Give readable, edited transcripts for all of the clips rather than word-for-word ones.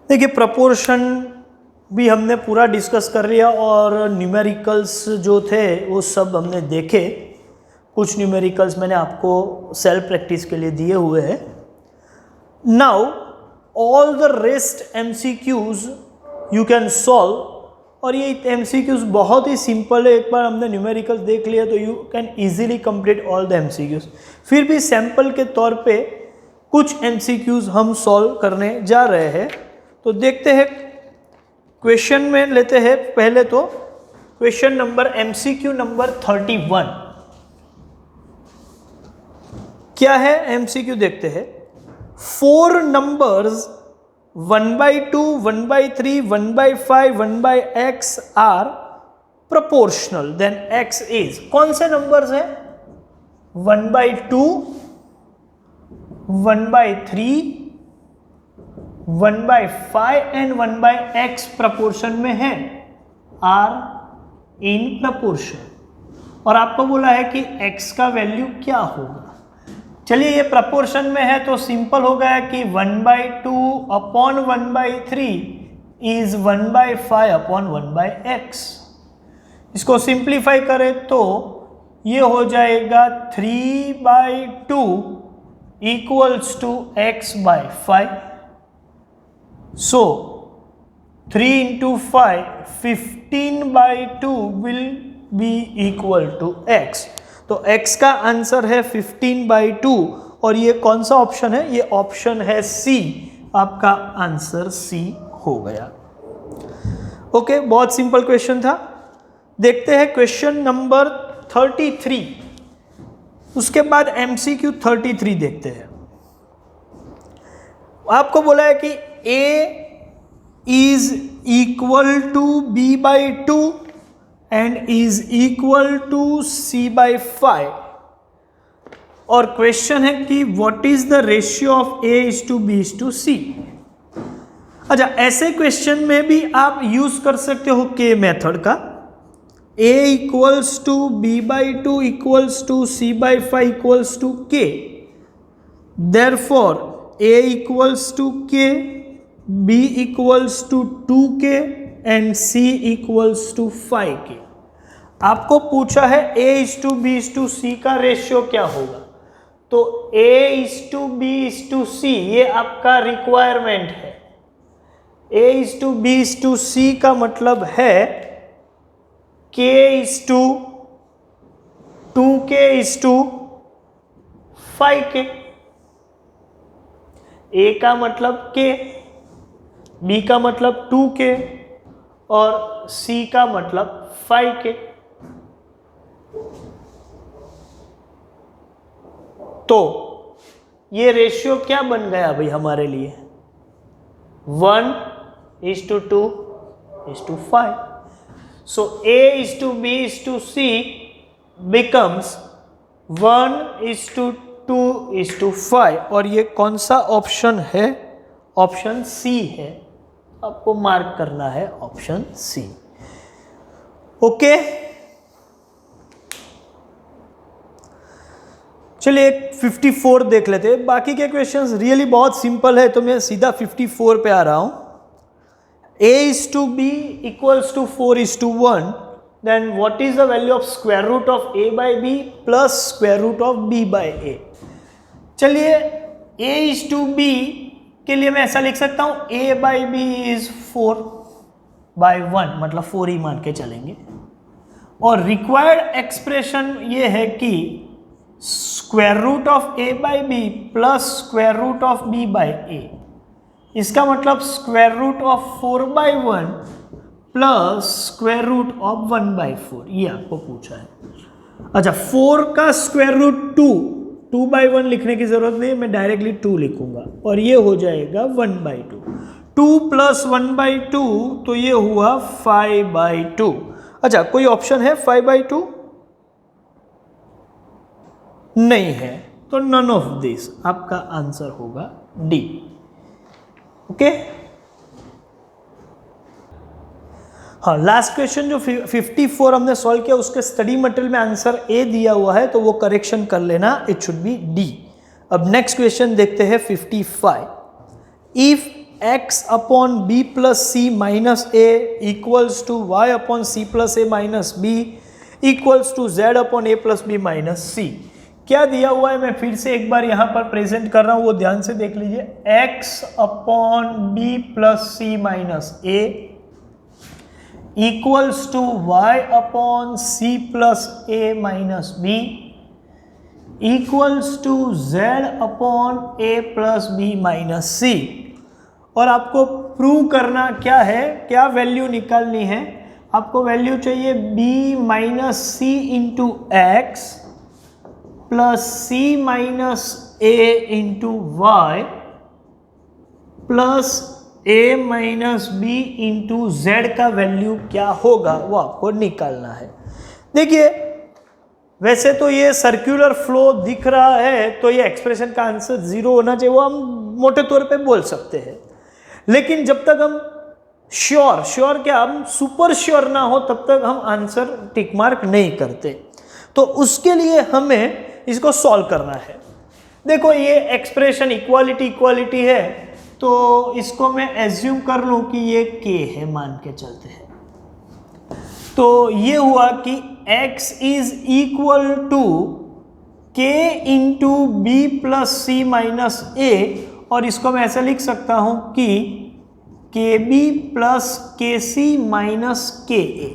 देखिए प्रपोर्शन भी हमने पूरा डिस्कस कर लिया और न्यूमेरिकल्स जो थे वो सब हमने देखे। कुछ न्यूमेरिकल्स मैंने आपको सेल्फ प्रैक्टिस के लिए दिए हुए हैं। Now all the rest MCQs you can solve, और ये MCQs बहुत ही सिंपल है। एक बार हमने न्यूमेरिकल्स देख लिया तो you can easily complete all the MCQs। फिर भी सैंपल के तौर पे कुछ MCQs हम सॉल्व करने जा रहे हैं। तो देखते हैं, क्वेश्चन में लेते हैं पहले तो क्वेश्चन नंबर MCQ नंबर 31 क्या है। MCQ देखते हैं। 4 numbers 1/2, 1/3, 1/5, 1/x are proportional then x is. कौन से नंबर्स है? 1/2, 1/3, 1/5 एंड 1/x प्रपोर्शन में है, आर इन प्रपोर्शन। और आपको बोला है कि x का वैल्यू क्या होगा। चलिए ये प्रपोर्शन में है तो सिंपल हो गया कि 1/2 अपॉन 1/3 इज 1/5 अपॉन 1/x। इसको सिंप्लीफाई करें तो ये हो जाएगा 3/2 equals to x/5। So 3 into 5, 15/2 will be equal to x। तो x का आंसर है 15/2 और ये कौन सा ऑप्शन है? ये ऑप्शन है C। आपका आंसर C हो गया। ओके, बहुत सिंपल क्वेश्चन था। देखते हैं क्वेश्चन नंबर 33। उसके बाद MCQ 33 देखते हैं। आपको बोला है कि A is equal to B/2 and is equal to C/5 और क्वेश्चन है कि what is the ratio of A:B:C। अच्छा, ऐसे क्वेश्चन में भी आप यूज कर सकते हो K मेथड का। A equals to B/2 equals to C/5 equals to K। Therefore A equals to K, B equals to 2K and C equals to 5K। आपको पूछा है A:B:C का रेशियो क्या होगा। तो A:B:C ये आपका रिक्वायरमेंट है। A:B:C का मतलब है K:2K:5K। A का मतलब K, B का मतलब 2K और C का मतलब 5K। तो ये रेशियो क्या बन गया भाई हमारे लिए? 1:2:5। So A:B:C becomes 1:2:5 और ये कौन सा ऑप्शन है? ऑप्शन C है। आपको मार्क करना है ऑप्शन C। ओके, चलिए 54 देख लेते हैं। बाकी के क्वेश्चंस रियली बहुत सिंपल है तो मैं सीधा 54 पे आ रहा हूं। A:B equals to 4:1, then what is the value of square root of A/B plus square root of B/A। चलिए A:B के लिए मैं ऐसा लिख सकता हूं A/B is 4/1, मतलब 4 ही मान के चलेंगे। और रिक्वायर्ड एक्सप्रेशन ये है कि square root of A/B plus square root of B/A। इसका मतलब square root of 4/1 plus square root of 1/4, ये आपको पूछा है। अच्छा, 4 का स्क्वायर रूट 2/1 लिखने की जरूरत नहीं है, मैं डायरेक्टली 2 लिखूंगा और ये हो जाएगा 1/2। 2 प्लस 1/2 तो ये हुआ 5/2। अच्छा, कोई ऑप्शन है 5/2? नहीं है, तो नन ऑफ दिस आपका आंसर होगा डी। ओके, हाँ, लास्ट क्वेश्चन जो 54 हमने सॉल्व किया उसके स्टडी मटेरियल में आंसर ए दिया हुआ है तो वो करेक्शन कर लेना, इट शुड बी डी। अब नेक्स्ट क्वेश्चन देखते हैं 55। If x upon B plus C minus A equals to y upon C plus A minus B equals to z upon A plus B minus सी। क्या दिया हुआ है मैं फिर से एक बार यहाँ पर प्रेजेंट कर रहा हूँ, वो ध्यान से देख लीजिए। x upon B plus C minus A equals to y upon C plus A minus B equals to z upon A plus B minus C. और आपको प्रूव करना क्या है, क्या वैल्यू निकालनी है, आपको वैल्यू चाहिए b minus C into X plus C minus A into Y plus a minus B into Z का वैल्यू क्या होगा वो आपको निकालना है। देखिए वैसे तो ये सर्कुलर फ्लो दिख रहा है तो ये एक्सप्रेशन का आंसर 0 होना चाहिए, वो हम मोटे तौर पे बोल सकते हैं। लेकिन जब तक हम श्योर क्या, हम सुपर श्योर ना हो तब तक हम आंसर टिक मार्क नहीं करते। तो उसके लिए हमें इसको सॉल्व करना है। देखो ये एक्सप्रेशन इक्वालिटी है तो इसको मैं एज्यूम कर लूं कि ये k है, मान के चलते हैं। तो ये हुआ कि x is equal to k into B plus C minus A, और इसको मैं ऐसा लिख सकता हूं कि kb प्लस के C minus K A.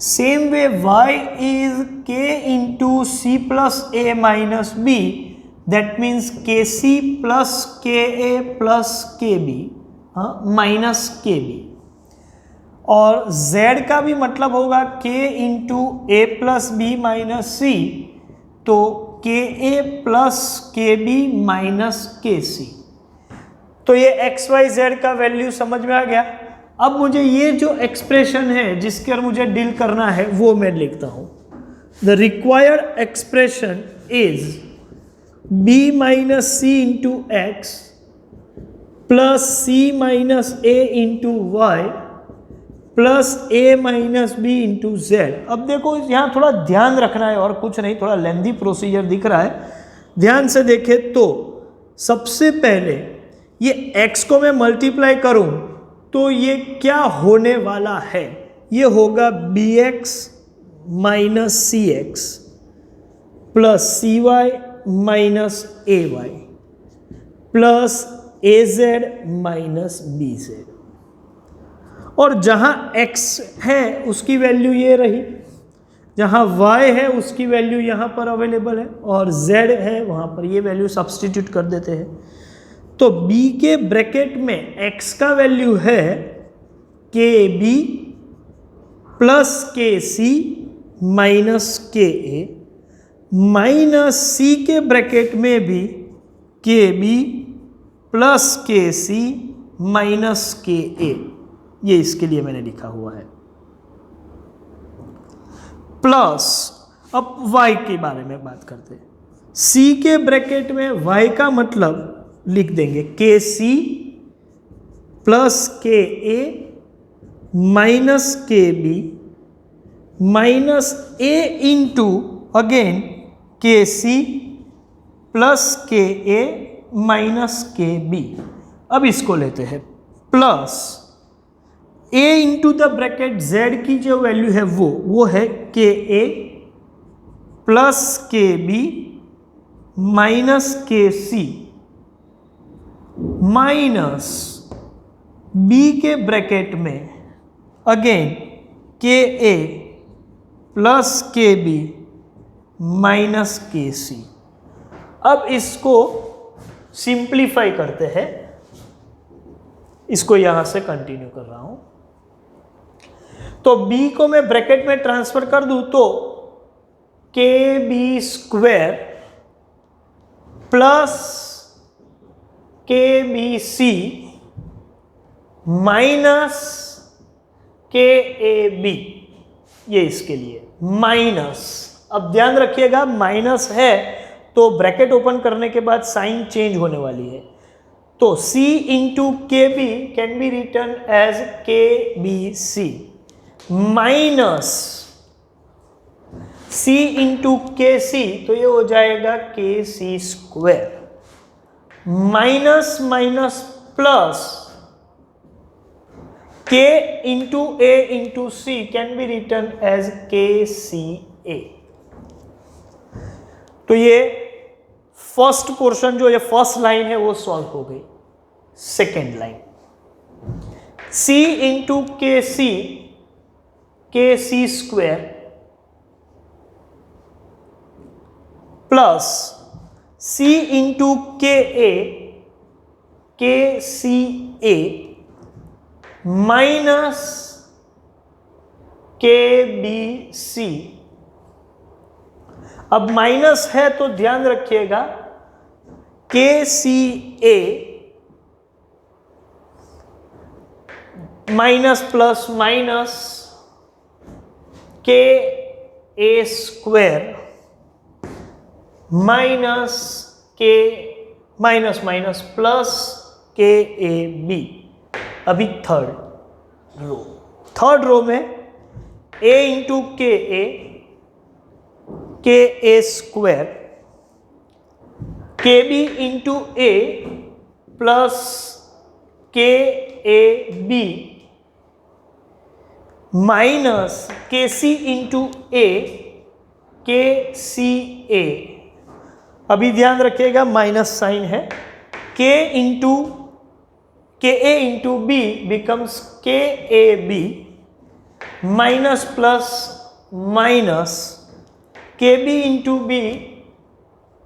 Same way y is k into C plus A minus B, that means K C plus K A plus K B minus K B. और z का भी मतलब होगा k into A plus B minus C, तो K A plus K B minus K C. तो ये X Y Z का value समझ में आ गया। अब मुझे ये जो एक्सप्रेशन है जिसके और मुझे डील करना है वो मैं लिखता हूं। The required expression is b minus C into X plus C minus A into Y plus A minus B into Z. अब देखो यहाँ थोड़ा ध्यान रखना है और कुछ नहीं, थोड़ा लेंथी प्रोसीजर दिख रहा है, ध्यान से देखें तो सबसे पहले ये x को मैं मल्टीप्लाई करूं तो ये क्या होने वाला है, ये होगा bx माइनस सी एक्स प्लस सी वाई माइनस ए वाई प्लस ए जेड माइनस बी जेड। और जहां x है उसकी वैल्यू ये रही, जहां y है उसकी वैल्यू यहां पर अवेलेबल है, और z है वहां पर ये वैल्यू सब्सटीट्यूट कर देते हैं। तो b के ब्रैकेट में x का वैल्यू है kb प्लस के सी माइनस के ए, माइनस c के ब्रैकेट में भी kb प्लस के सी माइनस के ए, ये इसके लिए मैंने लिखा हुआ है। प्लस अब y के बारे में बात करते हैं। c के ब्रैकेट में y का मतलब लिख देंगे के C plus K A minus K B minus A into again के सी प्लस के ए माइनस के बी। अब इसको लेते हैं plus a into the bracket z की जो वैल्यू है वो है के A plus K B minus K C minus b के ब्रैकेट में अगेन के A plus K B minus K सी। अब इसको सिंप्लीफाई करते हैं, इसको यहां से कंटिन्यू कर रहा हूं। तो b को मैं ब्रैकेट में ट्रांसफर कर दूं तो के B square plus K B C minus K A B, ये इसके लिए माइनस। अब ध्यान रखिएगा माइनस है तो ब्रैकेट ओपन करने के बाद साइन चेंज होने वाली है। तो c into K B can be written as K B C minus c into K C, तो ये हो जाएगा K C square minus minus plus k into a into c can be written as kca। तो ये first portion जो ये first line है वो सॉल्व हो गई। Second line c into K C square plus c into K सी ए minus K B C. अब minus है तो ध्यान रखिएगा के सी ए माइनस प्लस माइनस के ए स्क्वायर माइनस के minus minus plus K A B. अभी थर्ड रो में a इंटू के ए स्क्वायर के B into A plus K A B minus K C into ए के सी ए। अभी ध्यान रखिएगा माइनस साइन है। के ए into B becomes K A B minus plus minus K B into B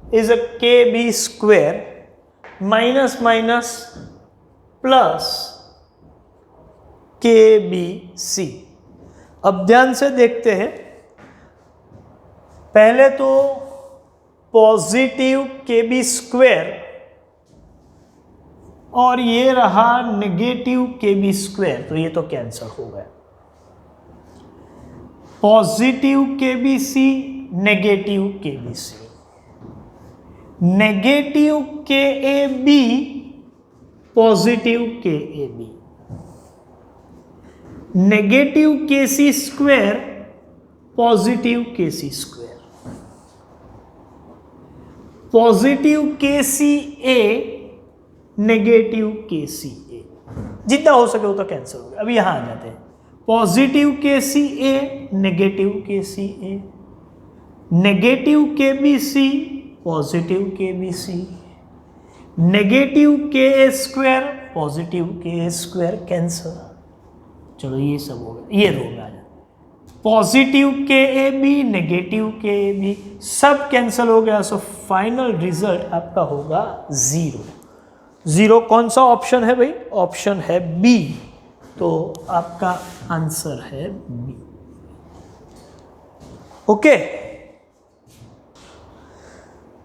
is a K B square minus minus plus K B C. अब ध्यान से देखते हैं, पहले तो पॉजिटिव के बी स्क्वायर और ये रहा नेगेटिव के बी स्क्वायर, तो ये तो कैंसिल हो गया। पॉजिटिव के बी सी नेगेटिव के बी सी, नेगेटिव के ए बी पॉजिटिव के ए बी, नेगेटिव के सी स्क्वायर पॉजिटिव के सी स्क्वायर, पॉजिटिव के सी ए नेगेटिव के सी ए। जितना हो सके उतना कैंसिल हो गया। अभी यहां आ जाते हैं। पॉजिटिव के सी ए नेगेटिव के सी ए, नेगेटिव के बी सी पॉजिटिव के बी सी, नेगेटिव के ए स्क्वायर पॉजिटिव के ए स्क्वायर कैंसिल। चलो ये सब हो गया। ये रो में आ जाए पॉजिटिव के ए बी नेगेटिव के ए बी सब कैंसिल हो गया। सो फाइनल रिजल्ट आपका होगा 0। 0 कौन सा ऑप्शन है भाई? ऑप्शन है बी। तो आपका आंसर है B. Okay,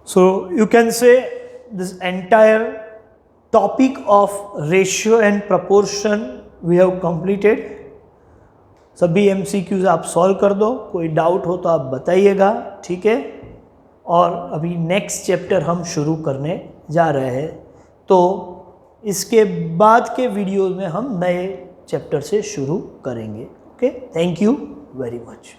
so you can say this entire topic of ratio and proportion we have completed. सभी MCQs आप सॉल्व कर दो, कोई डाउट हो तो आप बताइएगा, ठीक है। और अभी नेक्स्ट चैप्टर हम शुरू करने जा रहे हैं, तो इसके बाद के वीडियोस में हम नए चैप्टर से शुरू करेंगे। Okay, thank you very much.